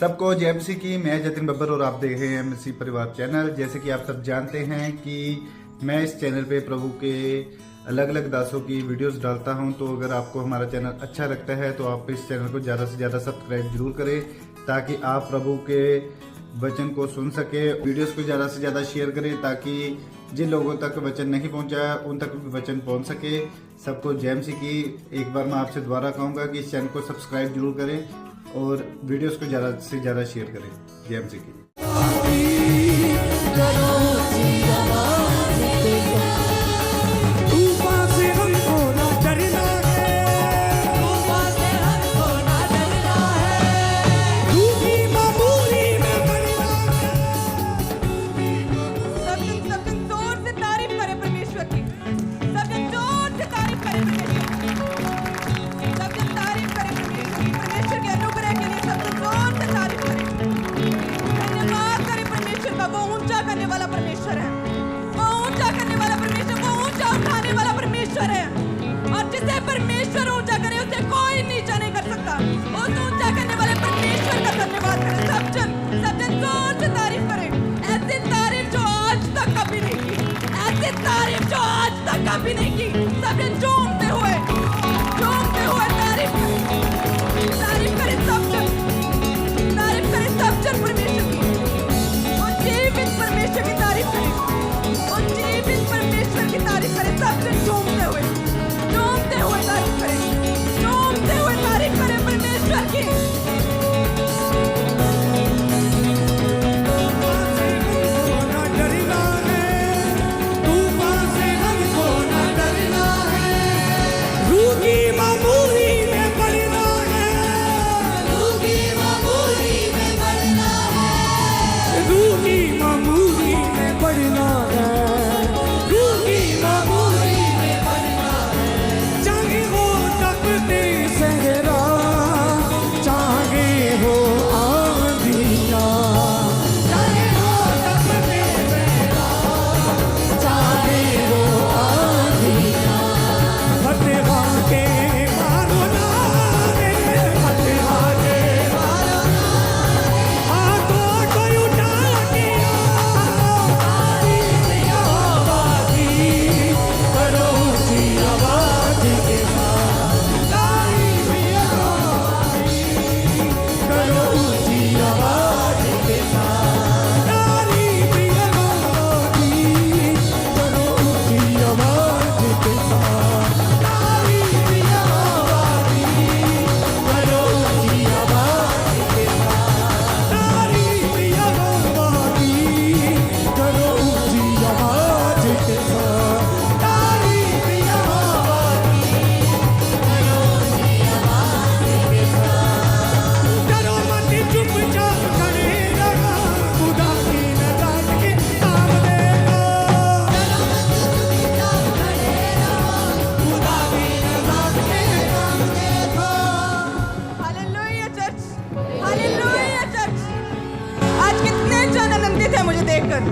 सबको जय मसीह की। मैं जतिन बब्बर और आप देख रहे हैं मसीह परिवार चैनल। जैसे कि आप सब जानते हैं कि मैं इस चैनल पे प्रभु के अलग अलग दासों की वीडियोस डालता हूं, तो अगर आपको हमारा चैनल अच्छा लगता है तो आप इस चैनल को ज़्यादा से ज़्यादा सब्सक्राइब जरूर करें, ताकि आप प्रभु के वचन को सुन सके। वीडियोस को ज़्यादा से ज़्यादा शेयर करें, ताकि जिन लोगों तक वचन नहीं पहुंचा उन तक भी वचन पहुंच सके। सबको जय मसीह की। एक बार मैं आपसे दोबारा कहूँगा कि इस चैनल को सब्सक्राइब जरूर करें और वीडियोस को ज़्यादा से ज़्यादा शेयर करें। जय मसीह की। परमेश्वर ऊंचा करे उसे कोई नीचा नहीं कर सकता। उस ऊंचा करने वाले परमेश्वर का धन्यवाद करें। सब जन जोर से तारीफ करें। ऐसी तारीफ जो आज तक कभी नहीं की, ऐसी तारीफ जो आज तक कभी नहीं की। सब जन झूमते हुए तारीफ करें। सब जन तारीफ करें। सब जन परमेश्वर की और जीवित परमेश्वर की तारीफ करें। और जीवित परमेश्वर की तारीफ करें। सब जन झूमते हुए तारीफ करें परमेश्वर की। मुझे देखकर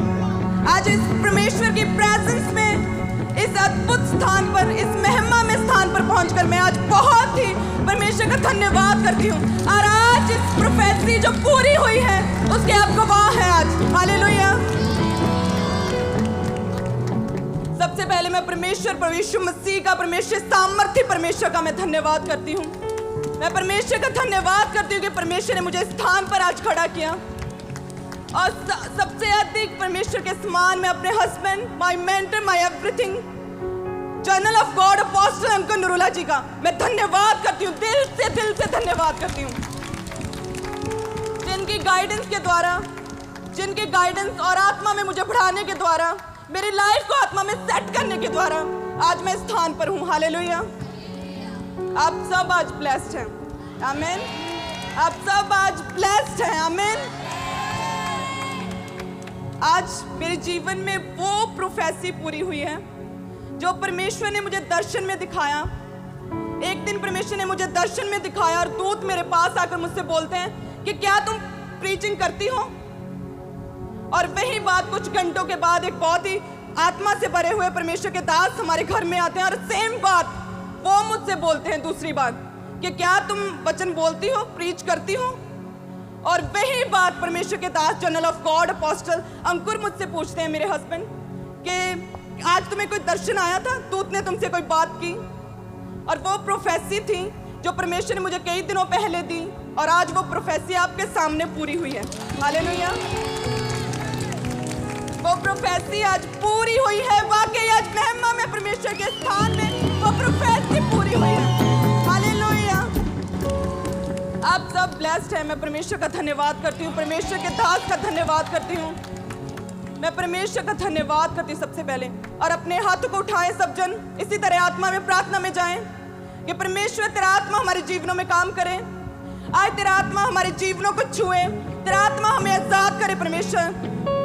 आज इस परमेश्वर की प्रेजेंस में, इस अद्भुत स्थान पर, इस महिमा में स्थान पर पहुंचकर मैं आज बहुत ही परमेश्वर का धन्यवाद करती हूँ। और आज इस प्रोफेसी जो पूरी हुई है उसके आप गवाह हैं आज। हालेलुया। सबसे पहले मैं परमेश्वर यीशु मसीह का, परमेश्वर सामर्थ्य परमेश्वर का मैं धन्यवाद करती हूँ। मैं परमेश्वर का धन्यवाद करती हूँ कि परमेश्वर ने मुझे स्थान पर आज खड़ा किया। और सबसे अधिक परमेश्वर के समान मैं अपने husband, my mentor, my everything, general of God apostle uncle Noorullah ji का मैं धन्यवाद करती हूँ। दिल से धन्यवाद करती हूँ, जिनकी गाइडेंस के द्वारा, जिनके गाइडेंस और आत्मा में मुझे बढ़ाने के द्वारा, मेरी लाइफ को आत्मा में सेट करने के द्वारा आज मैं स्थान पर हूँ। हालेलुया। आप सब आज ब्लेस्ड हैं। आमीन। आप सब आज ब्लेस्ड हैं। आमीन। आज मेरे जीवन में वो प्रोफेसी पूरी हुई है जो परमेश्वर ने मुझे दर्शन में दिखाया। एक दिन परमेश्वर ने मुझे दर्शन में दिखाया और दूत मेरे पास आकर मुझसे बोलते हैं कि क्या तुम प्रीचिंग करती हो? और वही बात कुछ घंटों के बाद एक बहुत ही आत्मा से भरे हुए परमेश्वर के दास हमारे घर में आते हैं और सेम बात वो मुझसे बोलते हैं दूसरी बात कि क्या तुम वचन बोलती हो, प्रीच करती हो? और वही बात परमेश्वर के दास जनरल ऑफ गॉड अपोस्टल अंकुर मुझसे पूछते हैं, मेरे हस्बैंड, कि आज तुम्हें कोई दर्शन आया था, दूत ने तुमसे कोई बात की? और वो प्रोफेसी थी जो परमेश्वर ने मुझे कई दिनों पहले दी, और आज वो प्रोफेसी आपके सामने पूरी हुई है। हालेलुया। वो प्रोफेसी आज पूरी हुई है। वाकई आज महिमा में परमेश्वर के स्थान में वो प्रोफेसी पूरी हुई है। हालेलुया। आप सब ब्लेस्ड हैं। मैं परमेश्वर का धन्यवाद करती हूँ, परमेश्वर के दास का धन्यवाद करती हूँ। मैं परमेश्वर का धन्यवाद करती हूँ सबसे पहले, और अपने हाथों को उठाएं सब जन, इसी तरह आत्मा में प्रार्थना में जाएं कि परमेश्वर तेरा आत्मा हमारे जीवनों में काम करे। आज तेरा आत्मा हमारे जीवनों को छुए, तेरा आत्मा हमें आजाद करे परमेश्वर,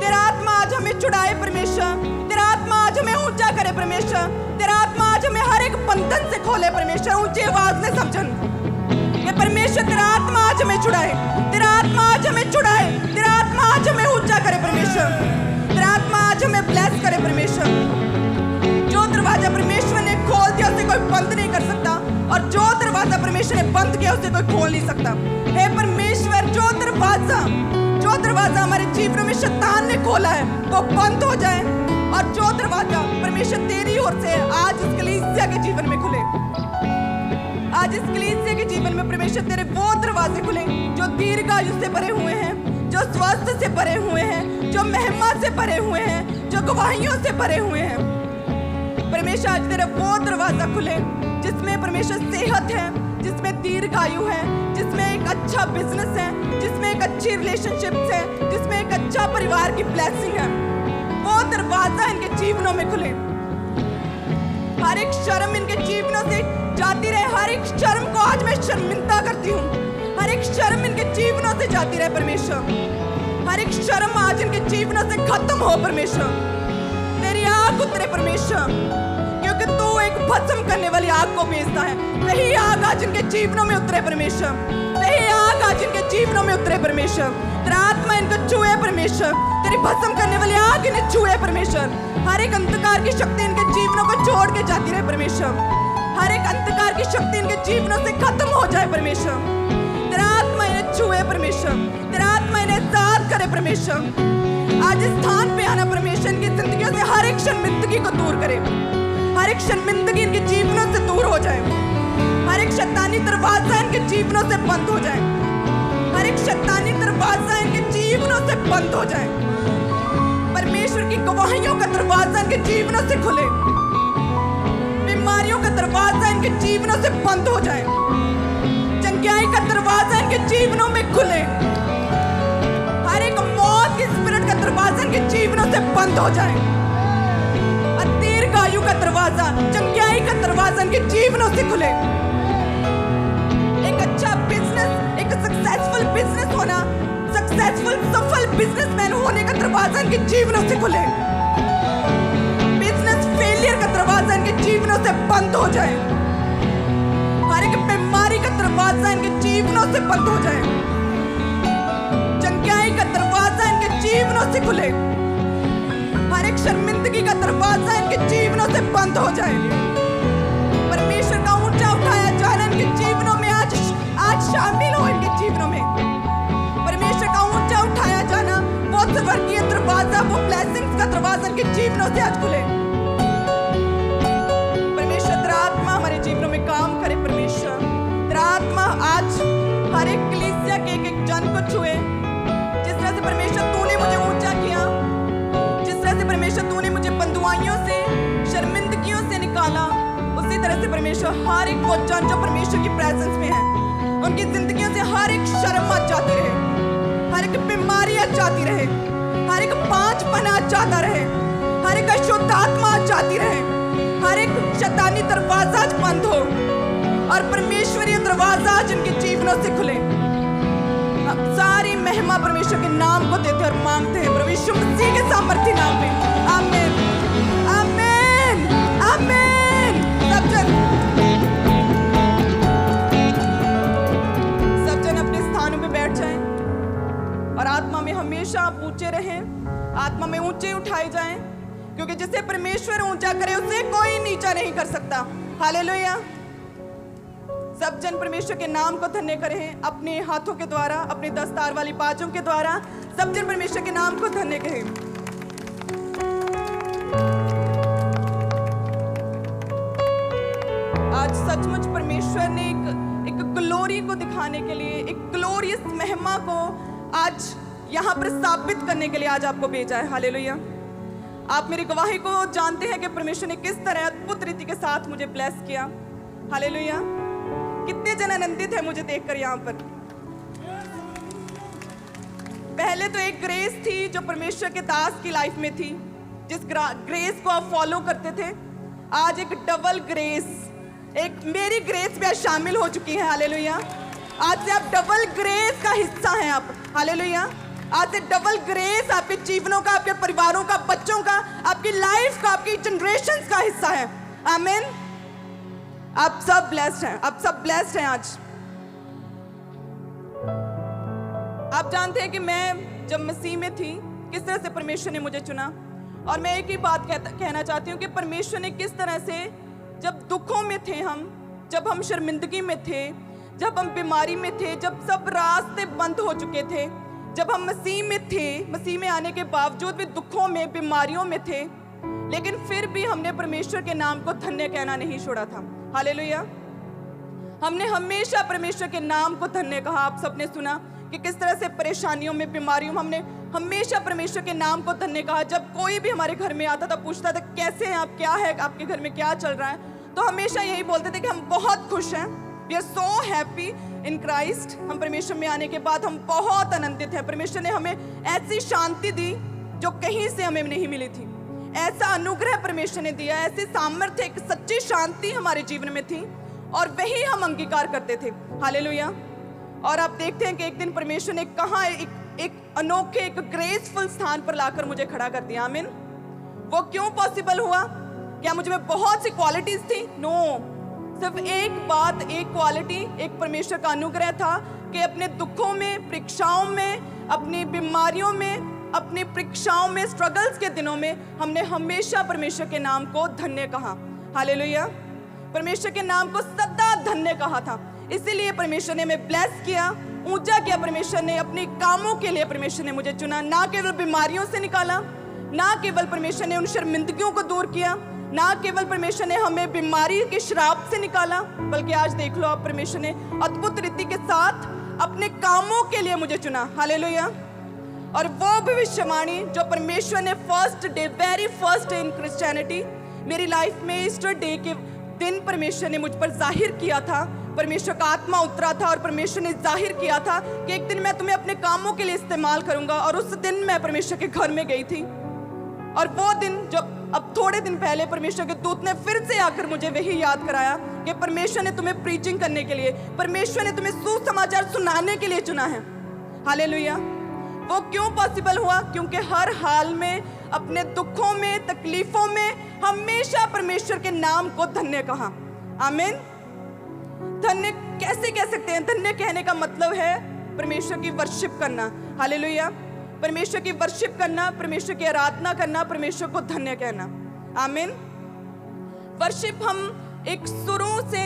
तेरा आत्मा आज हमें छुड़ाए परमेश्वर, तेरा आत्मा आज हमें ऊंचा करे परमेश्वर, तेरा आत्मा आज हमें हर एक बंधन से खोले परमेश्वर। ऊंची आवाज में समझन कि परमेश्वर तेरा आत्मा आज हमें छुड़ाए, तेरा आत्मा आज हमें छुड़ाए, तेरा आत्मा आज हमें ऊंचा करे परमेश्वर, तेरा आत्मा आज हमें ब्लेस करे परमेश्वर। जो दरवाजा परमेश्वर ने खोल दिया उसे कोई बंद नहीं कर सकता, और जो दरवाजा परमेश्वर ने बंद किया उसे कोई खोल नहीं सकता। हे परमेश्वर, जो दरवाजा हमारे जीवन में शैतान ने खोला है वो बंद हो जाए, और जो दरवाजा परमेश्वर तेरी ओर से आज इस कलीसिया के जीवन में खुले। आज इस कलीसिया के जीवन में परमेश्वर तेरे वो दरवाजे खुले जो दीर्घायु से भरे हुए हैं, जो स्वास्थ्य से भरे हुए हैं, जो महिमा से भरे हुए हैं, जो गवाहियों से भरे हुए हैं। परमेश्वर आज तेरा वो दरवाजा खुले जिसमें परमेश्वर सेहत है, जिसमें दीर्घायु है, जिसमें एक अच्छा बिजनेस है, जिसमें एक अच्छी रिलेशनशिप्स है, जिसमें एक अच्छा परिवार की ब्लेसिंग है। वो दरवाजा इनके जीवनों में खुले। हर एक शर्म इनके जीवनों से जाती रहे, हर एक शर्म को आज मैं शर्मिंदा करती हूँ। हर एक शर्म इनके जीवनों से जाती रहे परमेश्वर, हर एक शर्म आज इनके जीवनों से खत्म हो परमेश्वर। तेरी आग उतरे परमेश्वर, क्योंकि तू एक भस्म करने वाली आग को भेजता है। वही आग आज इनके जीवनों में उतरे परमेश्वर, वही आग आज इनके जीवनों में उतरे परमेश्वर। तेरा आत्मा इनको छुए परमेश्वर, तेरी भस्म करने वाली आग इन्हें छुए परमेश्वर। हर एक अंधकार की शक्ति इनके जीवनों को छोड़ के जाती रहे परमेश्वर, हर एक अंधकार की शक्ति इनके जीवनों से खत्म हो जाए परमेश्वर। तेरा आत्मा इन्हें छुए परमेश्वर, तेरा आत्मा इन्हें आजाद करे परमेश्वर। आज इस स्थान पे आना परमेश्वर इनकी जिंदगियों से हर एक शर्मिंदगी को दूर करे, हर एक शर्मिंदगी इनके जीवनों से दूर हो जाए, हर एक शैतानी दरवाजा इनके जीवनों से बंद हो जाए, हर एक शैतानी दरवाजा इनके जीवनों से बंद हो जाए। परमेश्वर की गवाहियों का दरवाजा इनके जीवनों से खुले, बीमारियों का दरवाजा इनके जीवनों से बंद हो जाए, चंगाई का दरवाजा इनके जीवनों में खुले, हर एक मौत की स्पिरिट का दरवाजा इनके जीवनों से बंद हो जाए, और दीर्घायु का दरवाजा, चंगाई का दरवाजा इनके जीवनों से खुले। एक अच्छा बिजनेस, एक सक्सेसफुल बिजनेस होना, सक्सेसफुल सफल बिजनेसमैन होने का दरवाजा इनके जीवनों से खुले, बिजनेस फेलियर का दरवाजा इनके जीवनों से बंद हो जाए, हर एक बीमारी का दरवाजा इनके जीवनों से बंद हो जाए, चंगाई का दरवाजा इनके जीवनों से खुले, हर एक शर्मिंदगी का दरवाजा इनके जीवनों से बंद हो जाए। परमेश्वर का ऊंचा उठाया जाना इनके जीवनों में आज शामिल हो, इनके जीवनों में परमेश्वर का ऊंचा उठाया जाना, वो स्वर्गीय दरवाजा, वो ब्लेसिंग्स का दरवाजा इनके जीवनों से आज खुले। परमेश्वर तेरा आत्मा हमारे जीवनों में काम करे परमेश्वर, तेरा आत्मा आज हर एक कलीसिया के एक जन को छुए। जिस तरह से परमेश्वर तूने मुझे ऊंचा किया, जिस तरह से परमेश्वर तूने मुझे बंधुआइयों से, शर्मिंदगियों से निकाला, उसी तरह से परमेश्वर हर एक वो जन जो परमेश्वर की प्रेजेंस में है, उनकी जिंदगियों से हर एक शर्म आज जाती रहे, हर एक बीमारी आज जाती रहे, हर एक पांचपन आज जाता रहे, हर एक अशुद्ध आत्मा आज जाती रहे, हर एक शैतानी दरवाजा आज बंद हो, और परमेश्वरीय दरवाजा आज इनके जीवनों से खुले। अब सारी महिमा परमेश्वर के नाम को देते और मांगते हैं प्रभु यीशु मसीह के सामर्थी नाम में। आमीन, आमीन, आमीन। सब जन अपने स्थानों पे बैठ जाएं और आत्मा में हमेशा आप ऊंचे रहें, आत्मा में ऊंचे उठाए जाएं, क्योंकि जिसे परमेश्वर ऊंचा करे उसे कोई नीचा नहीं कर सकता। हालेलुया। सब जन परमेश्वर के नाम को धन्य करें अपने हाथों के द्वारा, अपने दस्तार वाली बाजों के द्वारा। सब जन परमेश्वर के नाम को धन्य करें। आज सचमुच परमेश्वर ने एक ग्लोरी को दिखाने के लिए, एक ग्लोरियस महिमा को आज यहाँ पर स्थापित करने के लिए आज आपको भेजा है। हालेलुया। आप मेरी गवाही को जानते हैं कि परमेश्वर ने किस तरह अद्भुत रीति के साथ मुझे ब्लेस किया। हालेलुया। कितने जन आनंदित है मुझे देखकर यहाँ पर। पहले तो एक ग्रेस थी जो परमेश्वर के दास की लाइफ में थी, जिस ग्रेस को आप फॉलो करते थे। आज एक डबल ग्रेस, एक मेरी ग्रेस भी आज शामिल हो चुकी है। हालेलुया। आज से आप डबल ग्रेस का हिस्सा हैं आप। हालेलुया। आज से डबल ग्रेस आपके जीवनों का, आपके परिवारों का, बच्चों का, आपकी लाइफ का, आपकी जनरेशंस का हिस्सा है। आमीन। आप सब ब्लेस्ड हैं, आप सब ब्लेस्ड हैं आज। आप जानते हैं कि मैं जब मसीह में थी किस तरह से परमेश्वर ने मुझे चुना, और मैं एक ही बात कहना चाहती हूँ कि परमेश्वर ने किस तरह से, जब दुखों में थे हम, जब हम शर्मिंदगी में थे, जब हम बीमारी में थे, जब सब रास्ते बंद हो चुके थे, जब हम मसीह में थे, मसीह में आने के बावजूद भी दुखों में, बीमारियों में थे, लेकिन फिर भी हमने परमेश्वर के नाम को धन्य कहना नहीं छोड़ा था। हालेलुया। हमने हमेशा परमेश्वर के नाम को धन्य कहा। आप सबने सुना कि किस तरह से परेशानियों में, बीमारियों में हमने हमेशा परमेश्वर के नाम को धन्य कहा। जब कोई भी हमारे घर में आता था, पूछता था कैसे हैं आप, क्या है आपके घर में, क्या चल रहा है, तो हमेशा यही बोलते थे कि हम बहुत खुश हैं। We are so happy in Christ. हम परमेश्वर में आने के बाद हम बहुत आनंदित हैं। परमेश्वर ने हमें ऐसी शांति दी जो कहीं से हमें नहीं मिली थी। ऐसा अनुग्रह परमेश्वर ने दिया, ऐसी सामर्थ्य, एक सच्ची शांति हमारे जीवन में थी, और वही हम अंगीकार करते थे। हालेलुया। और आप देखते हैं कि एक दिन परमेश्वर ने कहाँ एक अनोखे, एक ग्रेसफुल स्थान पर लाकर मुझे खड़ा कर दिया। आमीन। वो क्यों पॉसिबल हुआ? क्या मुझ में बहुत सी क्वालिटीज थी? नो। सिर्फ एक बात, एक क्वालिटी, एक परमेश्वर का अनुग्रह था कि अपने दुखों में, परीक्षाओं में, अपनी बीमारियों में, अपनी परीक्षाओं में, स्ट्रगल्स के दिनों में हमने हमेशा परमेश्वर के नाम को धन्य कहा। हालेलुया। परमेश्वर के नाम को सदा धन्य कहा था। इसीलिए परमेश्वर ने हमें ब्लेस किया, ऊंचा किया। परमेश्वर ने अपने कामों के लिए परमेश्वर ने मुझे चुना। ना केवल बीमारियों से निकाला, ना केवल परमेश्वर ने उन शर्मिंदगियों को दूर किया, ना केवल परमेश्वर ने हमें बीमारी के श्राप से निकाला, बल्कि आज देख लो आप, परमेश्वर ने अद्भुत रीति के साथ अपने कामों के लिए मुझे चुना। हालेलुया। और वो भविष्यवाणी जो परमेश्वर ने first day, very first day in Christianity, मेरी लाइफ में ईस्टर डे के दिन परमेश्वर ने मुझ पर जाहिर किया था। परमेश्वर का आत्मा उतरा था और परमेश्वर ने जाहिर किया था कि एक दिन मैं तुम्हें अपने कामों के लिए इस्तेमाल करूंगा। और उस दिन मैं परमेश्वर के घर में गई थी, और वो दिन जब अब थोड़े दिन पहले परमेश्वर के दूत ने फिर से आकर मुझे वही याद कराया कि परमेश्वर ने तुम्हें प्रीचिंग करने के लिए, परमेश्वर ने तुम्हें सुसमाचार सुनाने के लिए चुना है। हालेलुया। वो क्यों पॉसिबल हुआ? क्योंकि हर हाल में, अपने दुखों में, तकलीफों में हमेशा परमेश्वर के नाम को धन्य कहा। आमीन। धन्य कैसे कह सकते हैं? धन्य कहने का मतलब है परमेश्वर की वर्शिप करना। हालेलुया। परमेश्वर की वर्शिप करना, परमेश्वर की आराधना करना, परमेश्वर को धन्य कहना। आमीन। वर्शिप हम एक सुरों से,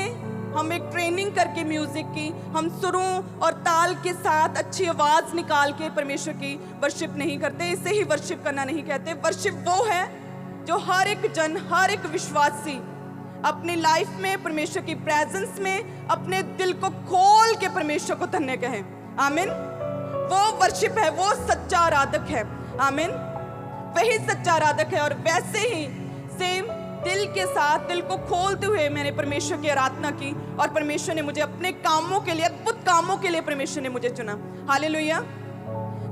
हम एक ट्रेनिंग करके म्यूजिक की, हम सुरों और ताल के साथ अच्छी आवाज निकाल के परमेश्वर की वर्शिप नहीं करते। इसे ही वर्शिप करना नहीं कहते। वर्शिप वो है जो हर एक जन, हर एक विश्वासी अपनी लाइफ में परमेश्वर की प्रेजेंस में अपने दिल को खोल के परमेश्वर को धन्य कहे। आमीन। वो वर्शिप है, वो सच्चा आराधक है। आमीन। वही सच्चा आराधक है। और वैसे ही सेम दिल के साथ, दिल को खोलते हुए मैंने परमेश्वर की आराधना की, और परमेश्वर ने मुझे अपने कामों के लिए, अद्भुत कामों के लिए परमेश्वर ने मुझे चुना। हालेलुया।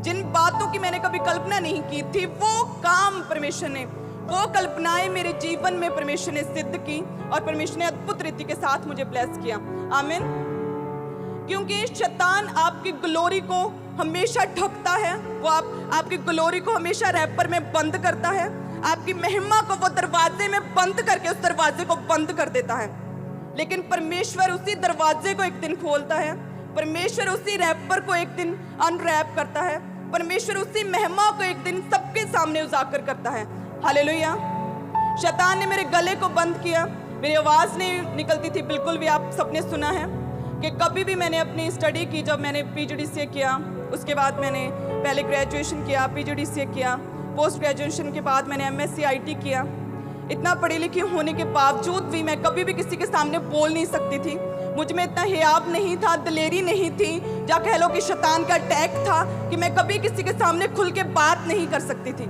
जिन बातों की मैंने कभी कल्पना नहीं की थी, वो काम परमेश्वर ने, वो कल्पनाएं मेरे जीवन में परमेश्वर ने सिद्ध की, और परमेश्वर ने अद्भुत रीति के साथ मुझे ब्लेस किया। आमीन। क्योंकि शैतान आपकी ग्लोरी को हमेशा ढकता है, वो आपकी ग्लोरी को हमेशा रैपर में बंद करता है, आपकी महिमा को वो दरवाजे में बंद करके उस दरवाजे को बंद कर देता है। लेकिन परमेश्वर उसी दरवाजे को एक दिन खोलता है, परमेश्वर उसी रैपर को एक दिन अनरैप करता है, परमेश्वर उसी महिमा को एक दिन सबके सामने उजागर करता है। हालेलुया। शैतान ने मेरे गले को बंद किया, मेरी आवाज नहीं निकलती थी बिल्कुल भी, आप सबने सुना है। कि कभी भी मैंने अपनी स्टडी की, जब मैंने PGDCA किया, उसके बाद मैंने पहले ग्रेजुएशन किया, PGDCA किया, पोस्ट ग्रेजुएशन के बाद मैंने MSc IT किया। इतना पढ़ी लिखी होने के बावजूद भी मैं कभी भी किसी के सामने बोल नहीं सकती थी। मुझ में इतना हियाब नहीं था, दिलेरी नहीं थी, या कह लो कि शैतान का अटैक था कि मैं कभी किसी के सामने खुल के बात नहीं कर सकती थी।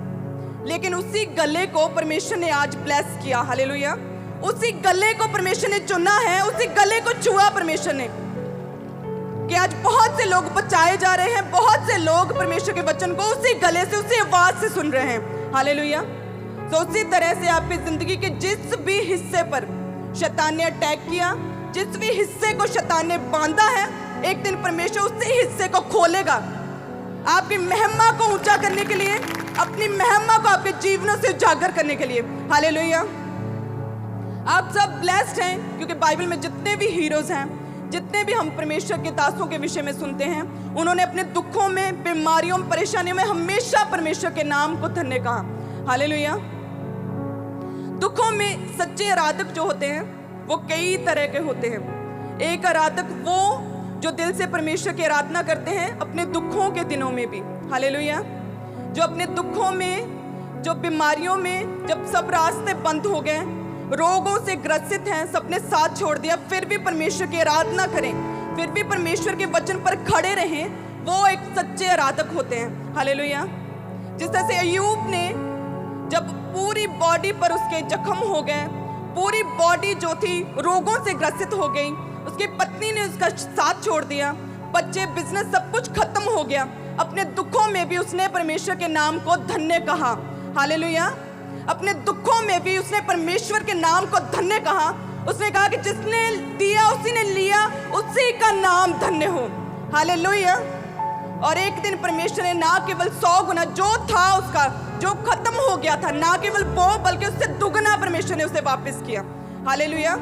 लेकिन उसी गले को परमेश्वर ने आज ब्लेस किया, हालेलुया। उसी गले को परमेश्वर ने चुना है, उसी गले को छुआ परमेश्वर ने, कि आज बहुत से लोग बचाए जा रहे हैं, बहुत से लोग परमेश्वर के वचन को उसी गले से, उसी आवाज से सुन रहे हैं, हालेलुया। तो उसी तरह से आपकी जिंदगी के जिस भी हिस्से पर शैतान ने अटैक किया, जिस भी हिस्से को शैतान ने बांधा है, एक दिन परमेश्वर उसी हिस्से को खोलेगा, आपकी महिमा को ऊंचा करने के लिए, अपनी महिमा को आपके जीवनों से उजागर करने के लिए, हालेलुया। आप सब ब्लेस्ड हैं, क्योंकि बाइबल में जितने भी हीरोज हैं, जितने भी हम परमेश्वर के दासों के विषय में सुनते हैं, उन्होंने अपने दुखों में, बीमारियों में, परेशानियों में हमेशा परमेश्वर के नाम को धन्य कहा, हालेलुया। दुखों में सच्चे आराधक जो होते हैं वो कई तरह के होते हैं। एक आराधक वो जो दिल से परमेश्वर की आराधना करते हैं अपने दुखों के दिनों में भी, हालेलुया। जो अपने दुखों में, जो बीमारियों में, जब सब रास्ते बंद हो गए, रोगों से ग्रसित हैं, सबने साथ छोड़ दिया, फिर भी परमेश्वर की आराधना करें, फिर भी परमेश्वर के वचन पर खड़े रहें, वो एक सच्चे आराधक होते हैं, हालेलुया। जिस तरह से अय्यूब ने, जब पूरी बॉडी पर उसके जख्म हो गए, पूरी बॉडी जो थी रोगों से ग्रसित हो गई, उसकी पत्नी ने उसका साथ छोड़ दिया, बच्चे, बिजनेस, सब कुछ खत्म हो गया, अपने दुखों में भी उसने परमेश्वर के नाम को धन्य कहा, हालेलुया। अपने दुखों में भी उसने परमेश्वर के नाम को धन्य कहा। उसने कहा कि जिसने दिया उसी ने लिया, उसी का नाम धन्य हो, हालेलुया। और एक दिन परमेश्वर ने ना केवल 100 गुना जो था उसका, जो खत्म हो गया था, ना केवल वो बल्कि उससे दुगना परमेश्वर ने उसे वापस किया, हालेलुया।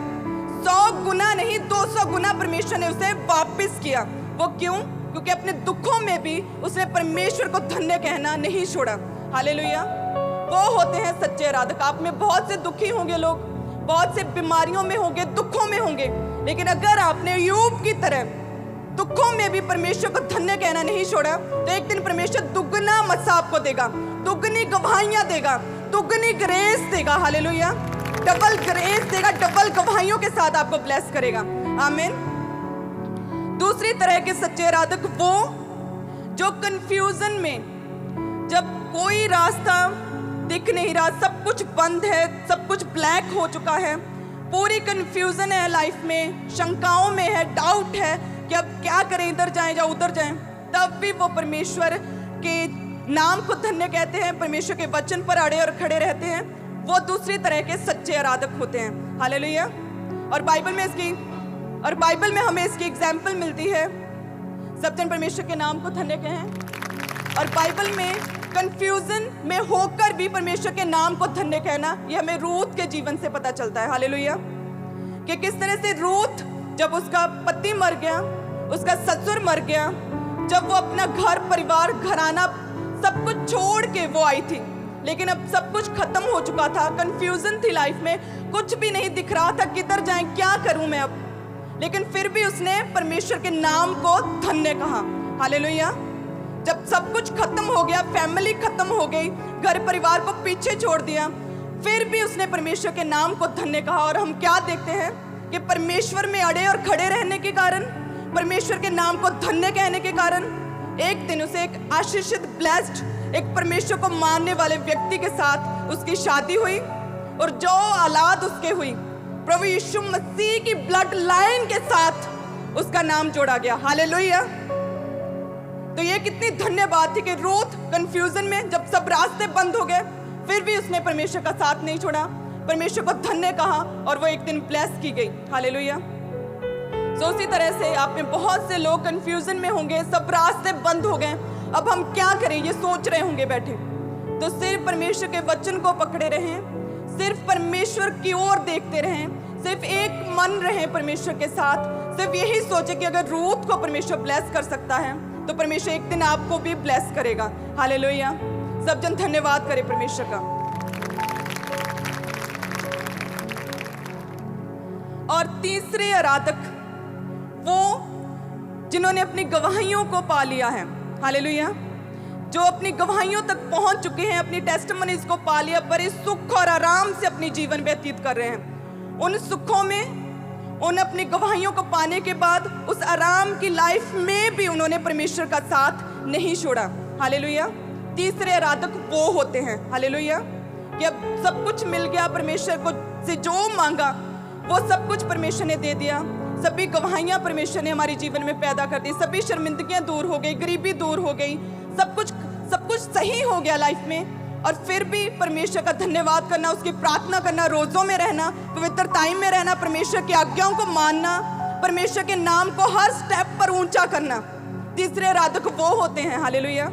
100 गुना नहीं, 200 गुना परमेश्वर ने उसे वापस किया। वो क्यों? क्योंकि अपने दुखों में भी उसने परमेश्वर को धन्य कहना नहीं छोड़ा, हालेलुया। वो होते हैं सच्चे आराधक। आप में बहुत से दुखी होंगे लोग, बहुत से बीमारियों में होंगे, दुखों में होंगे, लेकिन अगर आपने अय्यूब की तरह दुखों में भी परमेश्वर को धन्य कहना नहीं छोड़ा, तो एक दिन परमेश्वर दुगना मसा आपको देगा, दुगनी गवाहियां देगा, दुगनी ग्रेस देगा, हालेलुया। डबल ग्रेस देगा, डबल गवाहियों के साथ आपको ब्लेस करेगा, आमीन। दूसरी तरह के सच्चे आराधक वो जो कंफ्यूजन में, जब कोई रास्ता दिख नहीं रहा, सब कुछ बंद है, सब कुछ ब्लैक हो चुका है, पूरी कंफ्यूजन है लाइफ में, शंकाओं में है, डाउट है कि अब क्या करें, इधर जाएं या उधर जाएं, तब भी वो परमेश्वर के नाम को धन्य कहते हैं, परमेश्वर के वचन पर अड़े और खड़े रहते हैं। वो दूसरी तरह के सच्चे आराधक होते हैं, हालेलुया। और बाइबल में हमें इसकी एग्जाम्पल मिलती है। सब जन परमेश्वर के नाम को धन्य कहें। और बाइबल में कंफ्यूजन में होकर भी परमेश्वर के नाम को धन्य कहना, यह हमें रूत के जीवन से पता चलता है, हालेलुया। कि किस तरह से रूत, जब उसका पति मर गया, उसका ससुर मर गया, जब वो अपना घर परिवार घराना सब कुछ छोड़ के वो आई थी, लेकिन अब सब कुछ खत्म हो चुका था, कंफ्यूजन थी लाइफ में, कुछ भी नहीं दिख रहा था, किधर जाएं, क्या करूं मैं अब, लेकिन फिर भी उसने परमेश्वर के नाम को धन्य कहा, हालेलुया। जब सब कुछ खत्म हो गया, फैमिली खत्म हो गई, घर परिवार को पीछे छोड़ दिया, फिर भी उसने परमेश्वर के नाम को धन्य कहा। और हम क्या देखते हैं कि परमेश्वर में अड़े और खड़े रहने के कारण, परमेश्वर के नाम को धन्य कहने के कारण, एक दिन उसे एक आशीषित, ब्लेस्ड, एक परमेश्वर को मानने वाले व्यक्ति के साथ उसकी शादी हुई, और जो औलाद उसके हुई, प्रभु यीशु मसीह की ब्लड लाइन के साथ उसका नाम जोड़ा गया, हालेलुया। तो ये कितनी धन्य बात थी कि रूथ कंफ्यूजन में, जब सब रास्ते बंद हो गए, फिर भी उसने परमेश्वर का साथ नहीं छोड़ा, परमेश्वर को धन्य कहा, और वो एक दिन ब्लेस की गई, हालेलुया। तो उसी तरह से आप में बहुत से लोग कंफ्यूजन में होंगे, सब रास्ते बंद हो गए, अब हम क्या करें, ये सोच रहे होंगे बैठे। तो सिर्फ परमेश्वर के वचन को पकड़े रहें, सिर्फ परमेश्वर की ओर देखते रहें, सिर्फ एक मन रहें परमेश्वर के साथ, सिर्फ यही सोचे कि अगर रूथ को परमेश्वर ब्लेस कर सकता है तो परमेश्वर एक दिन आपको भी ब्लेस करेगा, हालेलुया। सब जन धन्यवाद करें परमेश्वर का। और तीसरे आराधक वो जिन्होंने अपनी गवाहियों को पा लिया है, हालेलुया, जो अपनी गवाहियों तक पहुंच चुके हैं, अपनी टेस्टिमनीज को पा लिया, बड़े सुख और आराम से अपनी जीवन व्यतीत कर रहे हैं। उन सुखों में, उन अपनी गवाहियों को पाने के बाद उस आराम की लाइफ में भी उन्होंने परमेश्वर का साथ नहीं छोड़ा, हालेलुया। तीसरे आराधक वो होते हैं, हालेलुया, कि अब सब कुछ मिल गया, परमेश्वर को से जो मांगा वो सब कुछ परमेश्वर ने दे दिया। सभी गवाहियां परमेश्वर ने हमारे जीवन में पैदा कर दी, सभी शर्मिंदगियां दूर हो गई, गरीबी दूर हो गई, सब कुछ सही हो गया लाइफ में। और फिर भी परमेश्वर का धन्यवाद करना, उसकी प्रार्थना करना, रोज़ों में रहना, पवित्र टाइम में रहना, परमेश्वर की आज्ञाओं को मानना, परमेश्वर के नाम को हर स्टेप पर ऊंचा करना। तीसरे आराधक वो होते हैं, हालेलुया।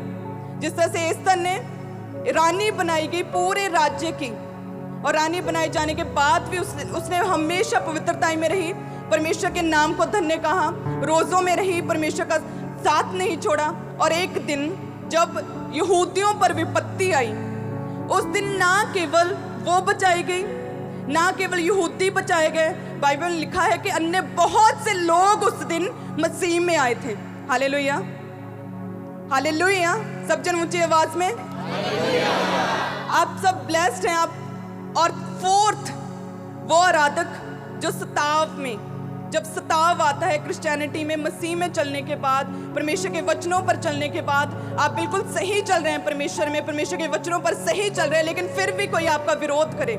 जिस तरह से एस्तर ने रानी बनाई गई पूरे राज्य की, और रानी बनाए जाने के बाद भी उसने हमेशा पवित्रता में रही, परमेश्वर के नाम को धन्य कहा, रोज़ों में रही, परमेश्वर का साथ नहीं छोड़ा। और एक दिन जब यहूदियों पर विपत्ति आई, उस दिन ना केवल वो बचाई गई, ना केवल यहूदी बचाए गए, बाइबल में लिखा है कि अन्य बहुत से लोग उस दिन मसीह में आए थे, हालेलुया, हालेलुया। सब जन ऊंची आवाज में आप सब ब्लेस्ड हैं आप। और फोर्थ वो आराधक जो सताव में, जब सताव आता है क्रिश्चियनिटी में, मसीह में चलने के बाद, परमेश्वर के वचनों पर चलने के बाद, आप बिल्कुल सही चल रहे हैं परमेश्वर में, परमेश्वर के वचनों पर सही चल रहे हैं, लेकिन फिर भी कोई आपका विरोध करे,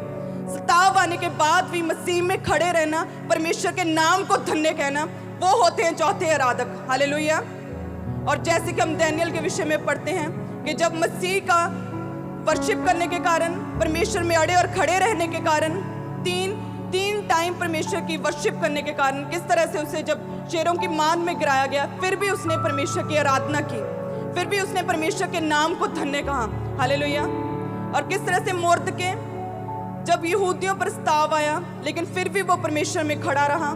सताव आने के बाद भी मसीह में खड़े रहना, परमेश्वर के नाम को धन्य कहना, वो होते हैं चौथे आराधक, हालेलुया। और जैसे कि हम दानियेल के विषय में पढ़ते हैं कि जब मसीह का वर्शिप करने के कारण, परमेश्वर में अड़े और खड़े रहने के कारण, तीन टाइम परमेश्वर की वर्शिप करने के कारण, किस तरह से उसे जब शेरों की मान में गिराया गया, फिर भी उसने परमेश्वर की आराधना की, फिर भी उसने परमेश्वर के नाम को धन्य कहा, हालेलुया। और किस तरह से मोर्दके जब यहूदियों पर सताव आया, लेकिन फिर भी वो परमेश्वर में खड़ा रहा,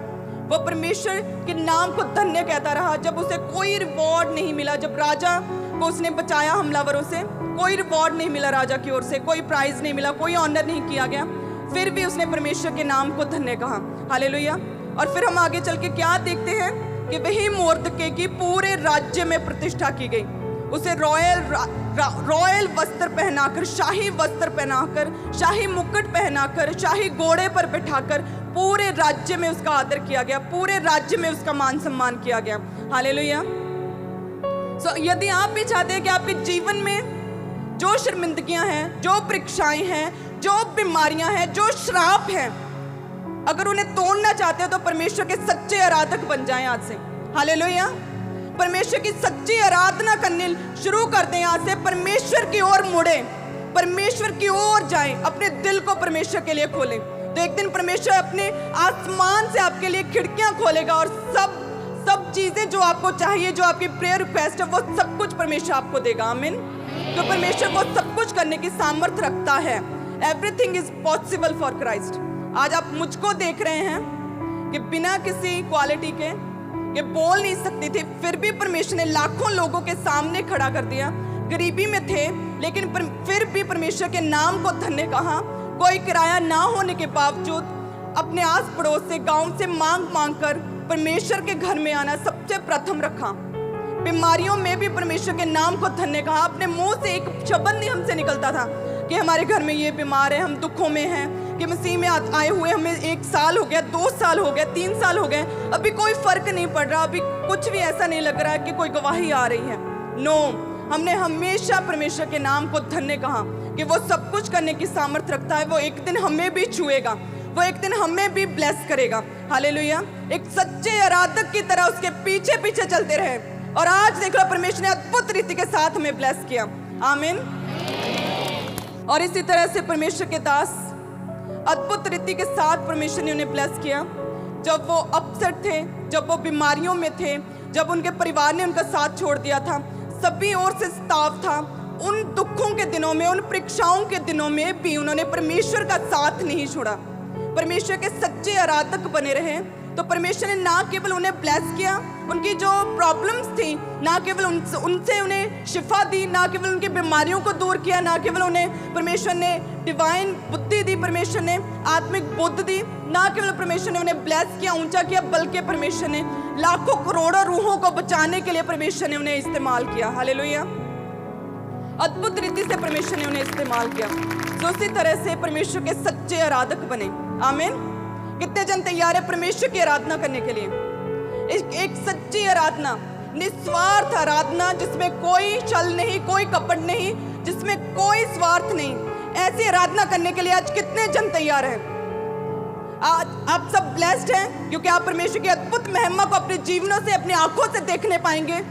वो परमेश्वर के नाम को धन्य कहता रहा। जब उसे कोई रिवॉर्ड नहीं मिला, जब राजा को उसने बचाया हमलावरों से, कोई रिवॉर्ड नहीं मिला राजा की ओर से, कोई प्राइज नहीं मिला, कोई ऑनर नहीं किया गया, फिर भी उसने परमेश्वर के नाम को धन्य कहा, हालेलुया। और फिर हम आगे चल के क्या देखते हैं कि वही मोर्दके की पूरे राज्य में प्रतिष्ठा की गई, उसे रॉयल वस्त्र पहनाकर, शाही वस्त्र पहनाकर, शाही मुकुट पहनाकर, शाही घोड़े पर बिठाकर पूरे राज्य में उसका आदर किया गया, पूरे राज्य में उसका मान सम्मान किया गया, हालेलुया। यदि आप भी चाहते हैं कि आपके जीवन में जो शर्मिंदगियां हैं, जो परीक्षाएं हैं, जो बीमारियां हैं, जो श्राप हैं, अगर उन्हें तोड़ना चाहते हो तो परमेश्वर के सच्चे आराधक बन जाएं आज से, हालेलुया। परमेश्वर की सच्ची आराधना करने शुरू कर दें आज से, परमेश्वर की ओर मुड़े, परमेश्वर की ओर जाएं, अपने दिल को परमेश्वर के लिए खोलें, तो एक दिन परमेश्वर अपने आसमान से आपके लिए खिड़कियां खोलेगा और सब चीजें जो आपको चाहिए, जो आपकी प्रेयर रिक्वेस्ट है, वो सब कुछ परमेश्वर आपको देगा, आमीन। तो परमेश्वर वो सब कुछ करने की सामर्थ्य रखता है। Everything is possible for Christ. आज आप मुझको देख रहे हैं कि बिना किसी क्वालिटी के ये बोल नहीं सकती थी, फिर भी परमेश्वर ने लाखों लोगों के सामने खड़ा कर दिया। गरीबी में थे लेकिन फिर भी परमेश्वर के नाम को धन्य कहा। कोई किराया ना होने के बावजूद अपने आस पड़ोस से, गांव से मांग कर परमेश्वर के घर में आना सबसे प्रथम रखा। बीमारियों में भी परमेश्वर के नाम को धन्य कहा। अपने मुंह से एक शब्द नहीं हमसे निकलता था कि हमारे घर में ये बीमार है, हम दुखों में हैं, कि मसीह में आए हुए हमें 1 साल हो गया, 2 साल हो गया, 3 साल हो गए, अभी कोई फर्क नहीं पड़ रहा, अभी कुछ भी ऐसा नहीं लग रहा है कि कोई गवाही आ रही है। नो, हमने हमेशा परमेश्वर के नाम को धन्य कहा कि वो सब कुछ करने की सामर्थ्य रखता है। वो एक दिन हमें भी छुएगा, वो एक दिन हमें भी ब्लेस करेगा, हालेलुया। एक सच्चे आराधक की तरह उसके पीछे पीछे चलते रहे, और आज देख लो परमेश्वर ने अद्भुत रीति के साथ हमें ब्लेस किया, आमीन। और इसी तरह से परमेश्वर के दास अद्भुत रीति के साथ परमेश्वर ने उन्हें ब्लेस किया। जब वो अपसेट थे, जब वो बीमारियों में थे, जब उनके परिवार ने उनका साथ छोड़ दिया था, सभी ओर से स्ताव था, उन दुखों के दिनों में, उन परीक्षाओं के दिनों में भी उन्होंने परमेश्वर का साथ नहीं छोड़ा, परमेश्वर के सच्चे आराधक बने रहे। तो परमेश्वर ने ना केवल उन्हें ब्लेस किया, उनकी जो प्रॉब्लम्स थी ना केवल उनसे उन्हें शिफा दी, ना केवल उनकी बीमारियों को दूर किया, ना केवल उन्हें परमेश्वर ने डिवाइन बुद्धि दी, परमेश्वर ने आत्मिक बुद्धि दी, ना केवल परमेश्वर ने उन्हें ब्लेस किया, ऊंचा किया, बल्कि परमेश्वर ने लाखों करोड़ों रूहों को बचाने के लिए परमेश्वर ने उन्हें इस्तेमाल किया। हालेलुया। अद्भुत रीति से परमेश्वर ने उन्हें इस्तेमाल किया। तो उसी तरह से परमेश्वर के सच्चे आराधक बने। आमीन। कितने जन तैयार है परमेश्वर की आराधना करने के लिए? एक सच्ची आराधना, निस्वार्थ आराधना, जिसमें कोई छल नहीं, कोई कपट नहीं, जिसमें कोई स्वार्थ नहीं। ऐसी आराधना करने के लिए आज कितने जन तैयार हैं? आज आप सब ब्लेस्ड हैं, क्योंकि आप परमेश्वर की अद्भुत महिमा को अपने जीवनों से, अपनी आंखों से देखने पाएंगे।